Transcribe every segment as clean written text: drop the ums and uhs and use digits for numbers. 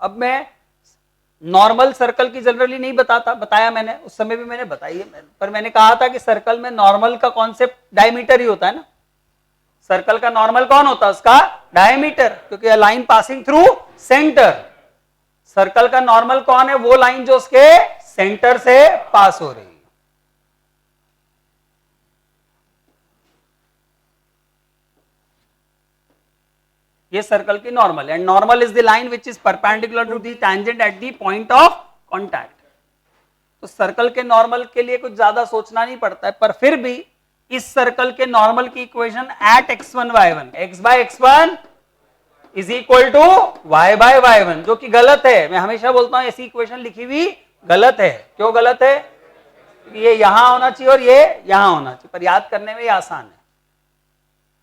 अब मैं normal circle की जनरली नहीं बताया मैंने, उस समय भी मैंने बताई है, पर मैंने कहा था कि सर्कल में नॉर्मल का कॉन्सेप्ट डायमीटर ही होता है ना। सर्कल का नॉर्मल कौन होता है? उसका डायमीटर, क्योंकि line passing through centre. Circle का नॉर्मल कौन है? वो लाइन जो उसके सेंटर से पास हो रही है। ये सर्कल की नॉर्मल है, and normal is the line which is perpendicular to the tangent at the point of contact. तो सर्कल के नॉर्मल के लिए कुछ ज्यादा सोचना नहीं पड़ता है, पर फिर भी इस सर्कल के नॉर्मल की equation at x1 y1, x by x1 is equal to y by y1, जो कि गलत है। मैं हमेशा बोलता हूं ऐसी इक्वेशन लिखी हुई गलत है। क्यों गलत है? ये यहां होना चाहिए और ये यहां होना चाहिए, पर याद करने में ये आसान है।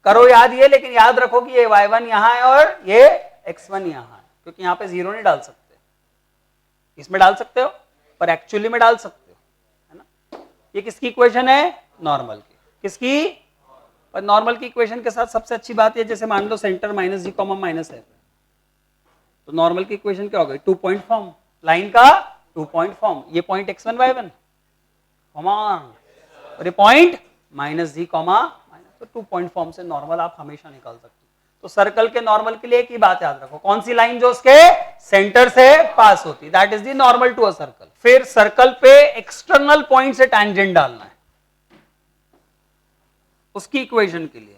करो याद ये, लेकिन याद रखो कि ये y1 यहां है और ये x1 यहां है, क्योंकि यहां पे जीरो नहीं डाल सकते। इसमें डाल सकते हो, पर एक्चुअली में डाल सकते हो, है ना। ये किसकी इक्वेशन है? नॉर्मल की। किसकी? और नॉर्मल की इक्वेशन के साथ सबसे अच्छी बात ये, जैसे मान लो सेंटर माइनस जी कॉमा माइनस है, तो नॉर्मल की इक्वेशन क्या हो गई? 2 पॉइंट फॉर्म, लाइन का 2 पॉइंट फॉर्म। ये पॉइंट x1 y1 कॉमन, और ये पॉइंट माइनस जी कॉमा माइनस, तो 2 पॉइंट फॉर्म से नॉर्मल आप हमेशा निकाल सकते हो। तो सर्कल के नॉर्मल के लिए एक ही बात याद रखो, कौन सी लाइन जो उसके सेंटर से पास होती है, that is the normal to a circle. फिर सर्कल पे एक्सटर्नल पॉइंट से टैंजेंट डालना है, उसकी इक्वेशन के लिए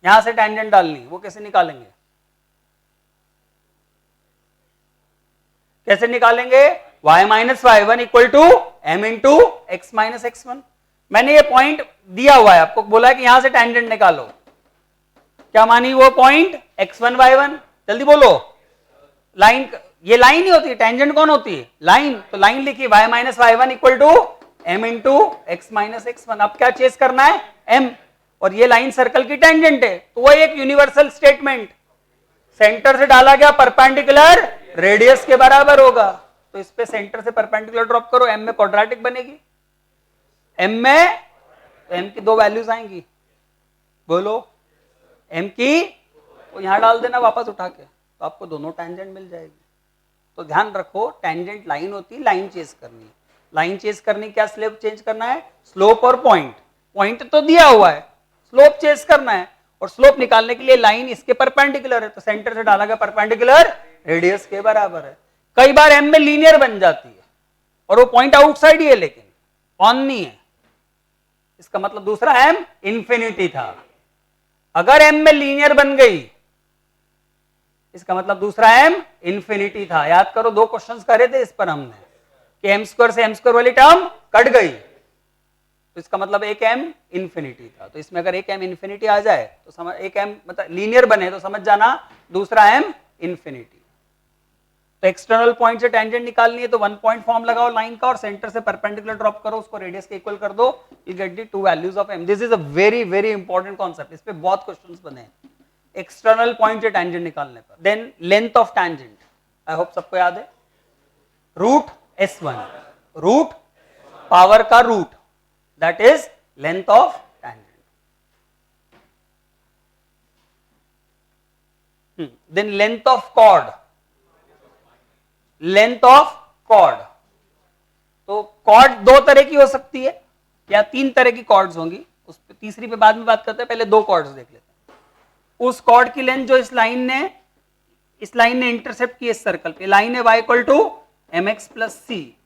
यहां से टैंजेंट डालनी, वो कैसे निकालेंगे? कैसे निकालेंगे? y minus y1 equal to m into x minus x1। मैंने ये पॉइंट दिया हुआ है, आपको बोला है कि यहां से टैंजेंट निकालो। क्या मानी वो पॉइंट? x1 y1, जल्दी बोलो। लाइन, ये लाइन ही होती है, टैंजेंट कौन होती है? लाइन। तो लाइन लिखी y minus y1 equal to m into x minus x1। अब क्या चेस करना है? m, और ये लाइन सर्कल की टैंजेंट है, तो वो एक यूनिवर्सल स्टेटमेंट, सेंटर से डाला गया परपेंडिकुलर रेडियस के बराबर होगा। तो इस पे सेंटर से परपेंडिकुलर ड्रॉप करो, m में क्वाड्रेटिक बनेगी। m में m की 2 वैल्यूज आएंगी, बोलो m की, तो यहां डाल देना वापस उठा के, तो आपको दोनों टैंजेंट मिल जाएगी। तो ध्यान रखो, टैंजेंट लाइन होती है, लाइन चेस करनी है। लाइन चेस करनी, क्या स्लोप चेंज करना है? स्लोप और पॉइंट। पॉइंट तो दिया हुआ है, स्लोप चेस करना है, और स्लोप निकालने के लिए लाइन इसके परपेंडिकुलर है, तो सेंटर से डाला गया परपेंडिकुलर रेडियस के बराबर है। कई बार m में लीनियर बन जाती है और वो पॉइंट आउटसाइड ही है, लेकिन ऑन नहीं है, इसका मतलब दूसरा m इंफिनिटी था। अगर m में लीनियर बन गई, इसका मतलब दूसरा m इंफिनिटी था। याद करो, 2 क्वेश्चंस करे थे इस पर हमने, कि m स्क्वायर से m स्क्वायर वाली टर्म कट गई, तो इसका मतलब एक m इंफिनिटी था। तो इसमें अगर एक m इंफिनिटी आ जाए तो समझ, एक m मतलब लीनियर बने तो समझ जाना दूसरा m इंफिनिटी। तो एक्सटर्नल पॉइंट से टैंजेंट निकालनी है, तो 1 पॉइंट फॉर्म लगाओ लाइन का और सेंटर से परपेंडिकुलर ड्रॉप करो, उसको रेडियस के इक्वल कर दो, you get the 2 values of m। This is a very very important concept, इस पे बहुत क्वेश्चंस बने हैं एक्सटर्नल पॉइंट से टैंजेंट निकालने पर। Then length of tangent, I hope सबको याद है, रूट s1, रूट पावर का root, that is length of tangent. Then length of chord, length of chord, तो कॉर्ड 2 तरह की हो सकती है या 3 तरह की कॉर्ड्स होंगी, उस पे तीसरी पे बाद में बात करते हैं, पहले 2 कॉर्ड्स देख लेते हैं। उस कॉर्ड की लेंथ जो इस लाइन ने इंटरसेप्ट की इस सर्कल पे, लाइन है y equal to mx plus c,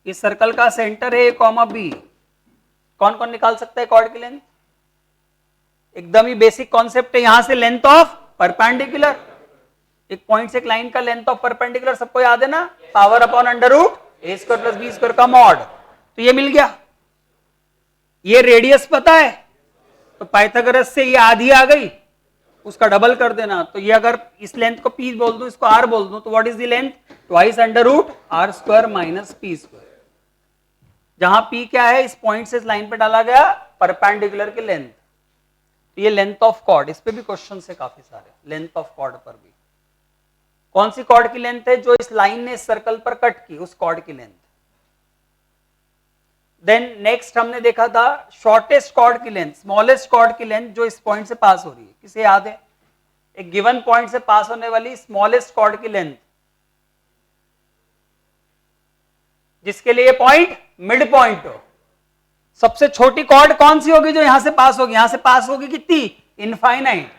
इस सर्कल का सेंटर है a कॉमा b। कौन कौन निकाल सकता है कॉर्ड की लेंथ? एकदम ही बेसिक कॉन्सेप्ट है, यहां से लेंथ ऑफ परपेंडिकुलर, एक पॉइंट से एक लाइन का लेंथ ऑफ परपेंडिकुलर सबको याद है ना, पावर अपॉन अंडर रूट ए स्क्वायर प्लस बी स्क्वायर का मॉड। तो ये मिल गया। ये रेडियस पता है, तो पाइथागोरस से ये आधी आ गई, उसका डबल कर देना, तो ये अगर इस लेंथ को p बोल दूं, इसको r बोल दूं, तो what is the length? Twice under root r square minus p square. जहां p क्या है? इस पॉइंट से इस लाइन पे डाला गया परपेंडिकुलर की लेंथ। तो ये लेंथ ऑफ कॉर्ड, इस पे भी क्वेश्चन है काफी सारे, लेंथ ऑफ कॉर्ड पर भी। कौन सी कॉर्ड की लेंथ है? जो इस लाइन ने इस सर्कल पर कट की, उस कॉर्ड की लेंथ। देन नेक्स्ट हमने देखा था शॉर्टेस्ट कॉर्ड की लेंथ, स्मॉलेस्ट कॉर्ड की लेंथ जो इस पॉइंट से पास हो रही है, किसे याद है? एक गिवन पॉइंट से पास होने वाली स्मॉलेस्ट कॉर्ड की लेंथ, जिसके लिए पॉइंट मिड पॉइंट हो। सबसे छोटी कॉर्ड कौन सी होगी जो यहां से पास होगी? यहां से पास होगी कितनी? इनफाइनाइट।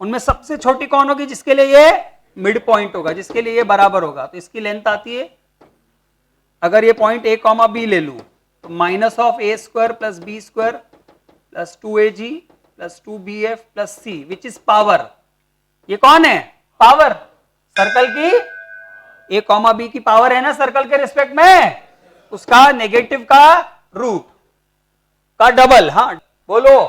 उनमें सबसे छोटी कौन होगी? जिसके लिए ये मिड पॉइंट होगा, जिसके लिए ये बराबर होगा। तो इसकी लेंथ आती है, अगर ये पॉइंट ए कॉमा बी ले लू तो minus of A square plus B square plus 2ab plus 2bf plus C, which is power. ये कौन है? पावर। सर्कल की ए कॉमा बी की पावर है ना सर्कल के रिस्पेक्ट में, उसका नेगेटिव का रूट का डबल। हाँ बोलो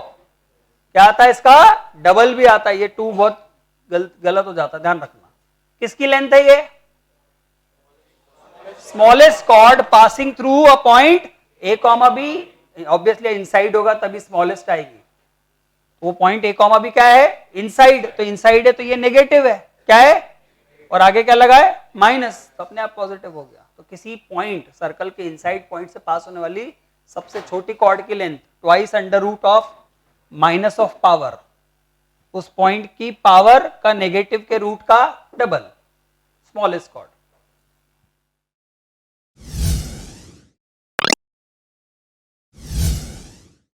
क्या आता है? इसका डबल भी आता है। ये 2 बहुत गलत हो जाता है, ध्यान रखना। किसकी लेंथ है ये? Smallest chord passing through a point A comma B. Obviously inside होगा तभी स्मॉलेस्ट आएगी। वो पॉइंट ए कॉमा बी क्या है? इनसाइड। तो इनसाइड है तो ये नेगेटिव है, क्या है? और आगे क्या लगा है? माइनस, तो अपने आप पॉजिटिव हो गया। तो किसी पॉइंट सर्कल के इनसाइड पॉइंट से पास होने वाली सबसे छोटी कॉर्ड की length twice under root of minus of power, उस पॉइंट की पावर का नेगेटिव के रूट का डबल, स्मॉलेस्ट कॉर्ड।